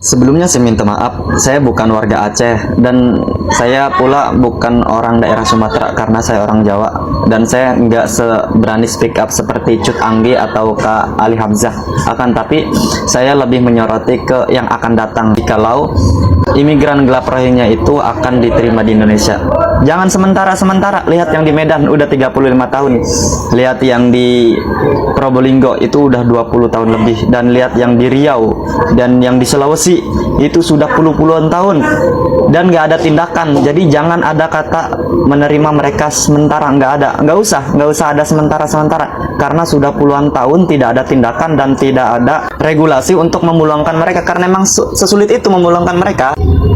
Sebelumnya saya minta maaf, saya bukan warga Aceh dan saya pula bukan orang daerah Sumatera karena saya orang Jawa dan saya nggak seberani speak up seperti Cut Anggi atau Kak Ali Hamzah. Akan tapi saya lebih menyoroti ke yang akan datang jikalau imigran gelap Rohingya itu akan diterima di Indonesia. Jangan sementara-sementara, lihat yang di Medan udah 35 tahun, lihat yang di Probolinggo itu udah 20 tahun lebih, dan lihat yang di Riau dan yang di Sulawesi itu sudah puluhan tahun dan nggak ada tindakan. Jadi jangan ada kata menerima mereka sementara, nggak usah ada sementara karena sudah puluhan tahun tidak ada tindakan dan tidak ada regulasi untuk memulangkan mereka, karena memang sesulit itu memulangkan mereka.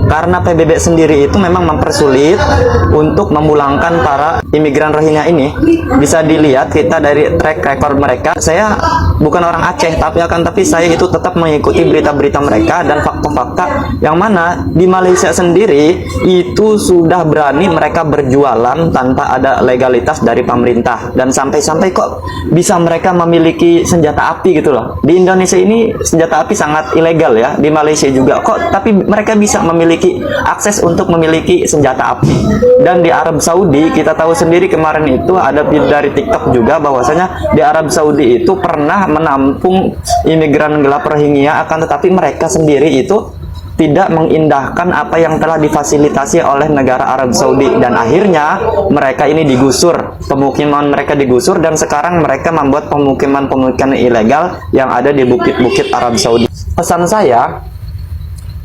Karena PBB sendiri itu memang mempersulit untuk memulangkan para imigran Rohingya ini. Bisa dilihat kita dari track record mereka. Saya bukan orang Aceh, tapi saya itu tetap mengikuti berita-berita mereka dan fakta-fakta yang mana di Malaysia sendiri itu sudah berani mereka berjualan tanpa ada legalitas dari pemerintah, dan sampai-sampai kok bisa mereka memiliki senjata api gitu loh. Di Indonesia ini senjata api sangat ilegal ya, di Malaysia juga kok, tapi mereka bisa memiliki akses untuk memiliki senjata api. Dan di Arab Saudi kita tahu sendiri, kemarin itu ada video dari TikTok juga bahwasanya di Arab Saudi itu pernah menampung imigran gelap Rohingya, akan tetapi mereka sendiri itu tidak mengindahkan apa yang telah difasilitasi oleh negara Arab Saudi, dan akhirnya mereka ini digusur, pemukiman mereka digusur, dan sekarang mereka membuat pemukiman-pemukiman ilegal yang ada di bukit-bukit Arab Saudi. Pesan saya,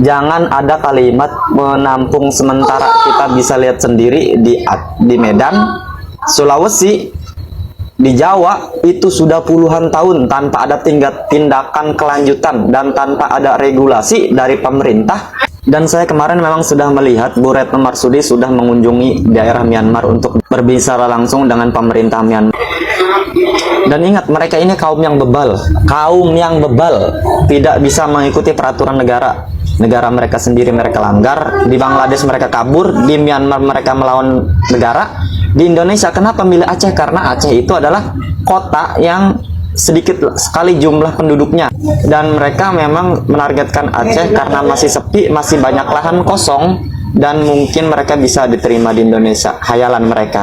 jangan ada kalimat menampung sementara. Kita bisa lihat sendiri di Medan, Sulawesi, di Jawa itu sudah puluhan tahun tanpa ada tindakan kelanjutan dan tanpa ada regulasi dari pemerintah. Dan saya kemarin memang sudah melihat Bu Retno Marsudi sudah mengunjungi daerah Myanmar untuk berbicara langsung dengan pemerintah Myanmar. Dan ingat, mereka ini kaum yang bebal, tidak bisa mengikuti peraturan negara mereka sendiri. Mereka langgar, di Bangladesh mereka kabur, di Myanmar mereka melawan negara. Di Indonesia kenapa milih Aceh? Karena Aceh itu adalah kota yang sedikit sekali jumlah penduduknya, dan mereka memang menargetkan Aceh karena masih sepi, masih banyak lahan kosong, dan mungkin mereka bisa diterima di Indonesia, hayalan mereka.